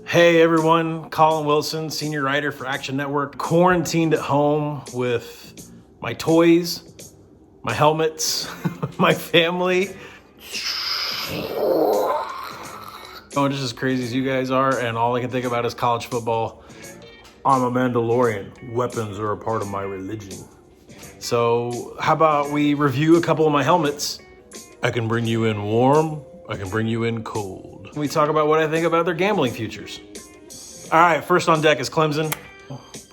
Hey everyone, Colin Wilson, senior writer for Action Network, quarantined at home with my toys, my helmets, my family. Oh, just as crazy as you guys are, and all I can think about is college football. I'm a Mandalorian. Weapons are a part of my religion. So how about we review a couple of my helmets? I can bring you in warm, I can bring you in cold. We talk about what I think about their gambling futures. All right, first on deck is Clemson.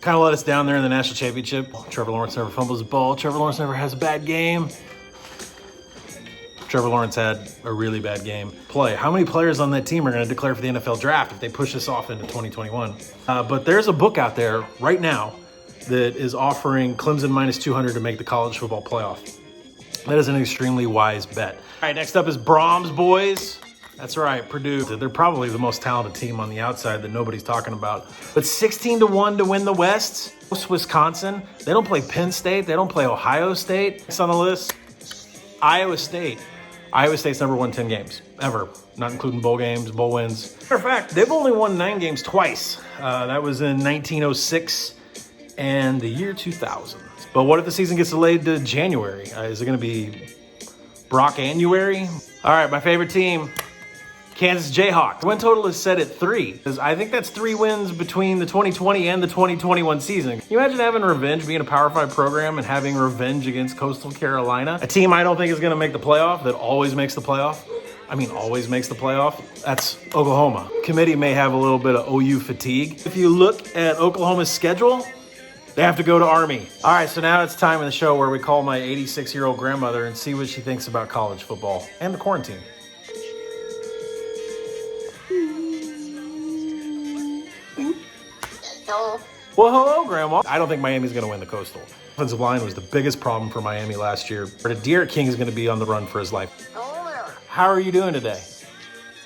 Kind of let us down there in the national championship. Trevor Lawrence never fumbles the ball. Trevor Lawrence never has a bad game. Trevor Lawrence had a really bad game. How many players on that team are going to declare for the NFL draft if they push this off into 2021? But there's a book out there right now that is offering Clemson minus 200 to make the college football playoff. That is an extremely wise bet. All right, next up is Brahms boys. That's right, Purdue. They're probably the most talented team on the outside that nobody's talking about. But 16-1 to win the West. Wisconsin. They don't play Penn State. They don't play Ohio State. Next on the list, Iowa State. Iowa State's never won 10 games, ever. Not including bowl games, bowl wins. Matter of fact, they've only won 9 games twice. That was in 1906 and the year 2000. But what if the season gets delayed to January? Is it going to be Brocktober? All right, my favorite team, Kansas Jayhawks. The win total is set at 3. I think that's 3 wins between the 2020 and the 2021 season. Can you imagine having revenge, being a Power 5 program and having revenge against Coastal Carolina? A team I don't think is going to make the playoff that always makes the playoff. I mean, always makes the playoff. That's Oklahoma. Committee may have a little bit of OU fatigue. If you look at Oklahoma's schedule, they have to go to Army. All right, so now it's time in the show where we call my 86-year-old grandmother and see what she thinks about college football and the quarantine. Hello. Well, hello, Grandma. I don't think Miami's going to win the Coastal. Offensive line was the biggest problem for Miami last year. But De'Aaron King is going to be on the run for his life. Hello there. How are you doing today?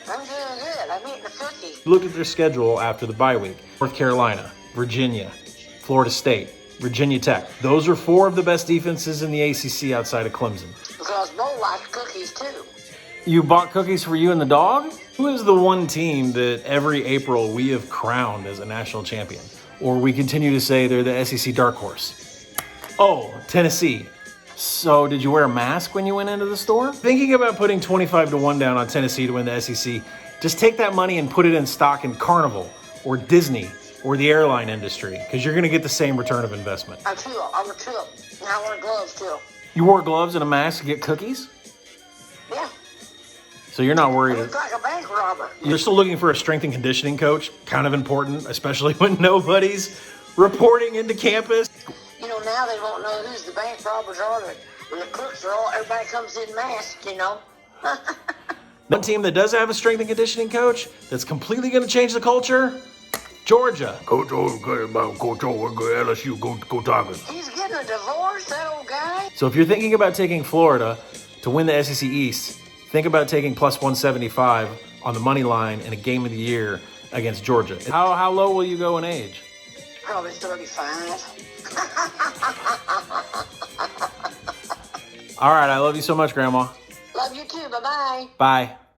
I'm doing good. I'm eating a cookie. Look at their schedule after the bye week. North Carolina, Virginia, Florida State, Virginia Tech. Those are 4 of the best defenses in the ACC outside of Clemson. Because Mo likes cookies too. You bought cookies for you and the dog? Who is the one team that every April we have crowned as a national champion? Or we continue to say they're the SEC dark horse? Oh, Tennessee. So did you wear a mask when you went into the store? Thinking about putting 25-1 down on Tennessee to win the SEC, just take that money and put it in stock in Carnival or Disney or the airline industry, because you're going to get the same return of investment. I'm a tulip. And I wear gloves too. You wore gloves and a mask to get cookies? Yeah. So you're not I worried. look like a bank robber. You're still looking for a strength and conditioning coach. Kind of important, especially when nobody's reporting into campus. You know, now they won't know who's the bank robbers are. When the cooks are all, everybody comes in masked, you know. One team that does have a strength and conditioning coach that's completely going to change the culture, Georgia. Coach LSU, go Tigers. He's getting a divorce, that old guy. So if you're thinking about taking Florida to win the SEC East, think about taking plus 175 on the money line in a game of the year against Georgia. How low will you go in age? Probably 35. All right, I love you so much, Grandma. Love you too. Bye-bye. Bye.